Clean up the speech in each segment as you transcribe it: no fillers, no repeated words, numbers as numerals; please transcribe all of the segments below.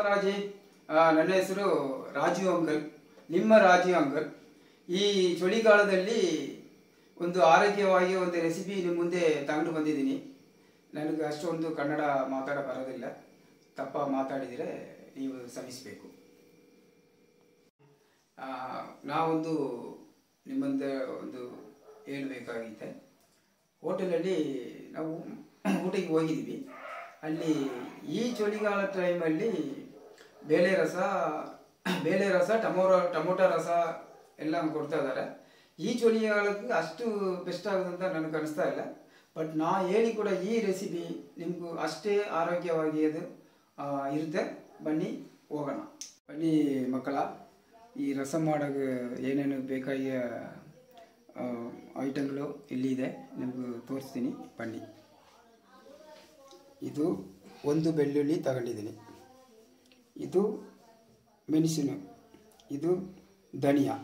ರಾಜಿ ನನ್ನ ಹೆಸರು ರಾಜೀವ್ ಅಂಕಲ್, ನಿಮ್ಮ ರಾಜೀವ್ ಅಂಕಲ್. ಈ ಚಳಿಗಾಲದಲ್ಲಿ ಒಂದು ಆರೋಗ್ಯವಾಗಿ ಒಂದು ರೆಸಿಪಿ ನಿಮ್ಮ ಮುಂದೆ ತಗೊಂಡು ಬಂದಿದ್ದೀನಿ. ನನಗೆ ಅಷ್ಟೊಂದು ಕನ್ನಡ ಮಾತಾಡ ಬರೋದಿಲ್ಲ, ತಪ್ಪ ಮಾತಾಡಿದರೆ ನೀವು ಕ್ಷಮಿಸಬೇಕು. ನಾವೊಂದು ನಿಮ್ಮಂತೆ ಒಂದು ಹೇಳಬೇಕಾಗಿದೆ. ಹೋಟೆಲಲ್ಲಿ ನಾವು ಊಟಕ್ಕೆ ಹೋಗಿದ್ದೀವಿ. ಅಲ್ಲಿ ಈ ಚಳಿಗಾಲ ಟೈಮಲ್ಲಿ ಬೇಳೆ ರಸ ಟೊಮೊಟೊ ರಸ ಎಲ್ಲ ಕೊಡ್ತಾ ಇದ್ದಾರೆ. ಈ ಚಳಿಗಾಲಕ್ಕೆ ಅಷ್ಟು ಬೆಸ್ಟ್ ಆಗೋದಂತ ನನಗೆ ಅನಿಸ್ತಾ ಇಲ್ಲ. ಬಟ್ ನಾ ಹೇಳಿ ಕೂಡ ಈ ರೆಸಿಪಿ ನಿಮಗೂ ಅಷ್ಟೇ ಆರೋಗ್ಯವಾಗಿ ಅದು ಇರುತ್ತೆ. ಬನ್ನಿ ಹೋಗೋಣ. ಬನ್ನಿ ಮಕ್ಕಳ, ಈ ರಸ ಮಾಡೋಕ್ಕೆ ಏನೇನು ಬೇಕಾಗಿಯ ಐಟಮ್ಗಳು ಇಲ್ಲಿದೆ, ನಿಮಗೂ ತೋರಿಸ್ತೀನಿ. ಬನ್ನಿ. ಇದು ಒಂದು ಬೆಳ್ಳುಳ್ಳಿ ತಗೊಂಡಿದ್ದೀನಿ, ಇದು ಮೆಣಸಿನ, ಇದು ಧನಿಯಾ,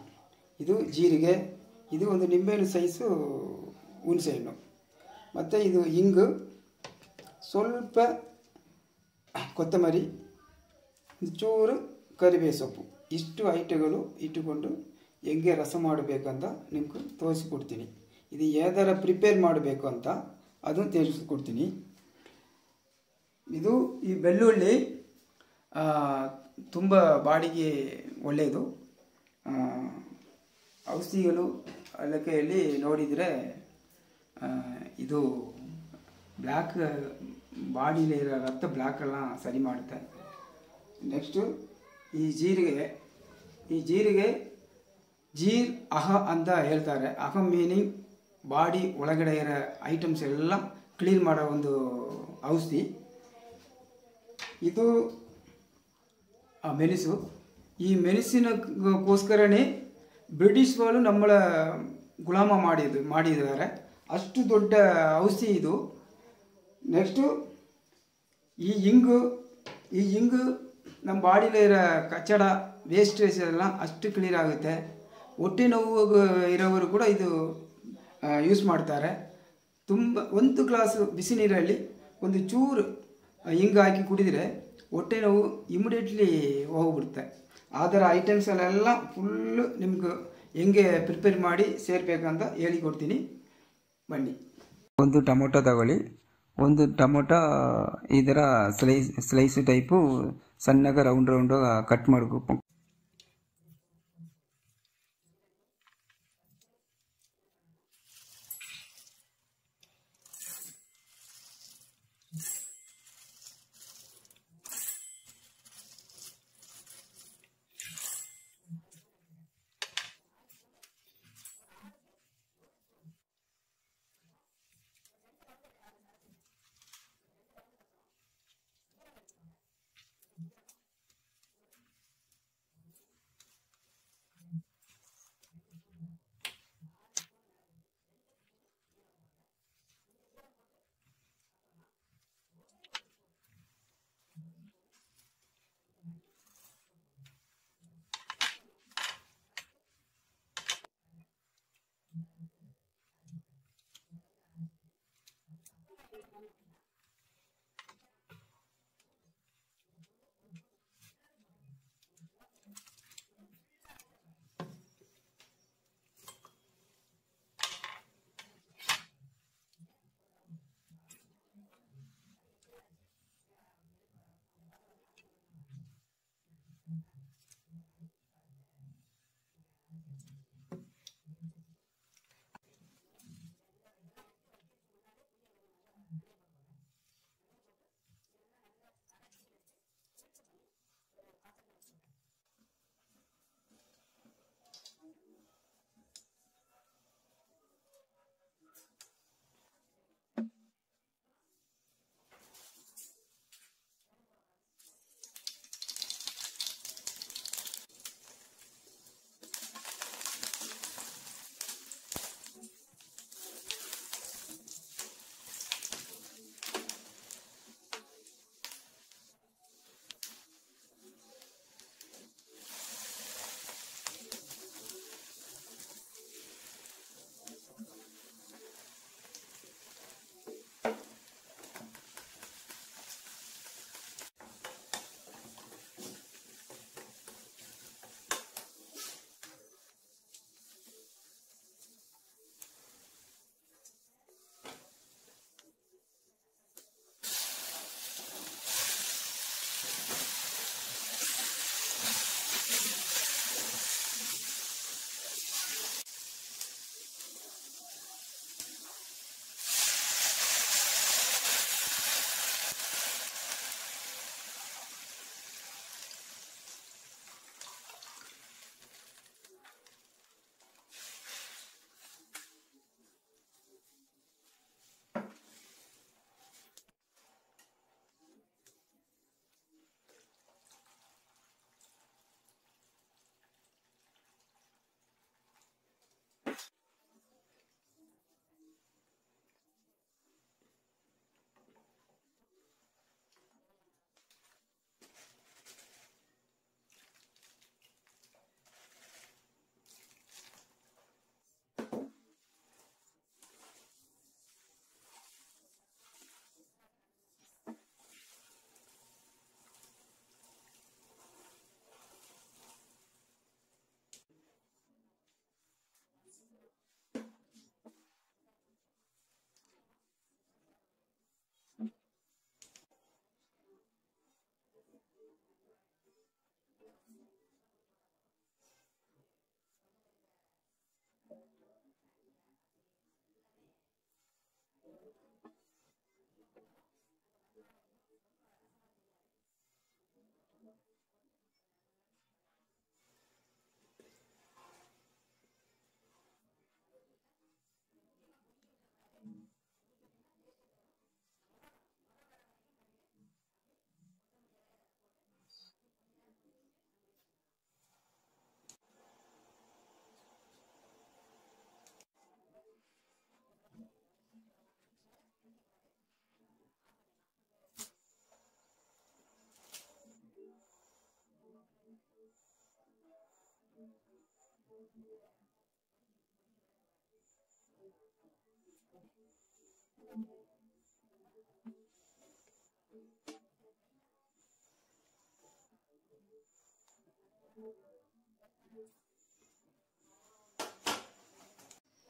ಇದು ಜೀರಿಗೆ, ಇದು ಒಂದು ನಿಂಬೆಹಣ್ಣು ಸೈಜು ಹುಣಸೆಹಣ್ಣು, ಮತ್ತು ಇದು ಇಂಗು, ಸ್ವಲ್ಪ ಕೊತ್ತಂಬರಿ, ಚೂರು ಕರಿಬೇವು ಸೊಪ್ಪು. ಇಷ್ಟು ಐಟಗಳು ಇಟ್ಟುಕೊಂಡು ಹೆಂಗೆ ರಸ ಮಾಡಬೇಕಂತ ನಿಮ್ಗೆ ತೋರಿಸ್ಕೊಡ್ತೀನಿ. ಇದು ಯಾವ್ದಾರ ಪ್ರಿಪೇರ್ ಮಾಡಬೇಕು ಅಂತ ಅದನ್ನು ತಿಳಿಸ್ಕೊಡ್ತೀನಿ. ಇದು ಈ ಬೆಳ್ಳುಳ್ಳಿ ತುಂಬ ಬಾಡಿಗೆ ಒಳ್ಳೆಯದು. ಔಷಧಿಗಳು ಲೆಕ್ಕೆಯಲ್ಲಿ ನೋಡಿದರೆ ಇದು ಬ್ಲ್ಯಾಕ್ ಬಾಡಿಲಿರೋ ರಕ್ತ ಬ್ಲ್ಯಾಕೆಲ್ಲ ಸರಿ ಮಾಡುತ್ತೆ. ನೆಕ್ಸ್ಟು ಈ ಜೀರಿಗೆ ಜೀರ್ ಅಹ ಅಂತ ಹೇಳ್ತಾರೆ. ಅಹ ಮೀನಿಂಗ್ ಬಾಡಿ ಒಳಗಡೆ ಇರೋ ಐಟಮ್ಸ್ ಎಲ್ಲ ಕ್ಲೀನ್ ಮಾಡೋ ಒಂದು ಔಷಧಿ. ಇದು ಮೆಣಸು. ಈ ಮೆಣಸಿನಕ್ಕೋಸ್ಕರನೇ ಬ್ರಿಟಿಷ್ಗಳು நம்மளை ಗುಲಾಮ ಮಾಡಿದ್ದಾರೆ. ಅಷ್ಟು ದೊಡ್ಡ ಔಷಧಿ ಇದು. ನೆಕ್ಸ್ಟು ಈ ಇಂಗು ನಮ್ಮ ಬಾಡಿಲಿರೋ ಕಚ್ಚಡ ವೇಸ್ಟೇಜ್ ಎಲ್ಲ ಅಷ್ಟು ಕ್ಲಿಯರ್ ಆಗುತ್ತೆ. ಹೊಟ್ಟೆ ನೋವು ಇರೋವರು ಕೂಡ ಇದು ಯೂಸ್ ಮಾಡ್ತಾರೆ. ತುಂಬ ಒಂದು ಗ್ಲಾಸು ಬಿಸಿ ನೀರಲ್ಲಿ ಒಂದು ಚೂರು ಹಿಂಗೆ ಹಾಕಿ ಕುಡಿದರೆ ಹೊಟ್ಟೆ ನೋವು ಇಮಿಡಿಯೇಟ್ಲಿ ಹೋಗ್ಬಿಡುತ್ತೆ. ಆ ಥರ ಐಟಮ್ಸಲ್ಲೆಲ್ಲ ಫುಲ್ಲು ನಿಮ್ಗೆ ಹೆಂಗೆ ಪ್ರಿಪೇರ್ ಮಾಡಿ ಸೇರಬೇಕಂತ ಹೇಳಿಕೊಡ್ತೀನಿ. ಬನ್ನಿ. ಒಂದು ಟೊಮೊಟೊ ತಗೊಳ್ಳಿ. ಒಂದು ಟೊಮೊಟೊ ಈ ಥರ ಸ್ಲೈಸು ಟೈಪು ಸಣ್ಣಗೆ ರೌಂಡ್ ಕಟ್ ಮಾಡಬೇಕು.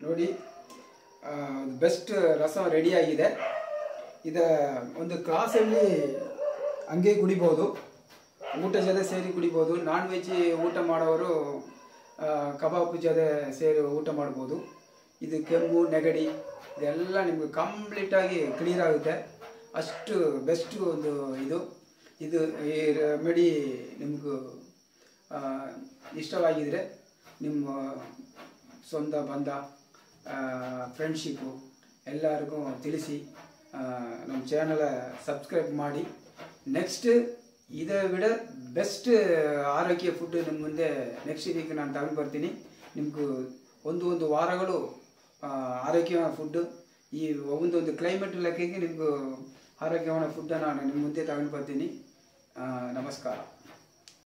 ನೋಡಿ, ಬೆಸ್ಟ್ ರಸಂ ರೆಡಿಯಾಗಿದೆ. ಇದು ಒಂದು ಕ್ಲಾಸಲ್ಲಿ ಹಂಗೆ ಕುಡಿಬೋದು, ಊಟ ಜೊತೆ ಸೇರಿ ಕುಡಿಬೋದು. ನಾನ್ ವೆಜ್ ಊಟ ಮಾಡೋರು ಕಬಾಬ್ ಜೊತೆ ಸೇರಿ ಊಟ ಮಾಡ್ಬೋದು. ಇದು ಕೆಮ್ಮು ನೆಗಡಿ ಇದೆಲ್ಲ ನಿಮ್ಗೆ ಕಂಪ್ಲೀಟಾಗಿ ಕ್ಲಿಯರ್ ಆಗುತ್ತೆ. ಅಷ್ಟು ಬೆಸ್ಟ್ ಒಂದು ಇದು ಈ ರೆಮಿಡಿ ನಿಮಗೂ ಇಷ್ಟವಾಗಿದ್ದರೆ ನಿಮ್ಮ ಸ್ವಂತ ಬಂಧ ಫ್ರೆಂಡ್ಶಿಪ್ಪು ಎಲ್ಲರಿಗೂ ತಿಳಿಸಿ. ನಮ್ಮ ಚಾನಲ್ ಸಬ್ಸ್ಕ್ರೈಬ್ ಮಾಡಿ. ನೆಕ್ಸ್ಟ್ ಇದೇ ವಿಡ ಬೆಸ್ಟ್ ಆರೋಗ್ಯ ಫುಡ್ ನಿಮ್ಮ ಮುಂದೆ ನೆಕ್ಸ್ಟ್ ವೀಕ್ ನಾನು ತಗೊಂಡು ಬರ್ತೀನಿ. ನಿಮಗೂ ಒಂದು ವಾರಗಳು ಆರೋಗ್ಯವಾದ ಫುಡ್ಡು, ಈ ಒಂದೊಂದು ಕ್ಲೈಮೇಟ್ ಲೆಕ್ಕಕ್ಕೆ ನಿಮಗೂ ಆರೋಗ್ಯವಾದ ಫುಡ್ಡನ್ನು ನಾನು ನಿಮ್ಮ ಮುಂದೆ ತಗೊಂಡು ಬರ್ತೀನಿ. ನಮಸ್ಕಾರ.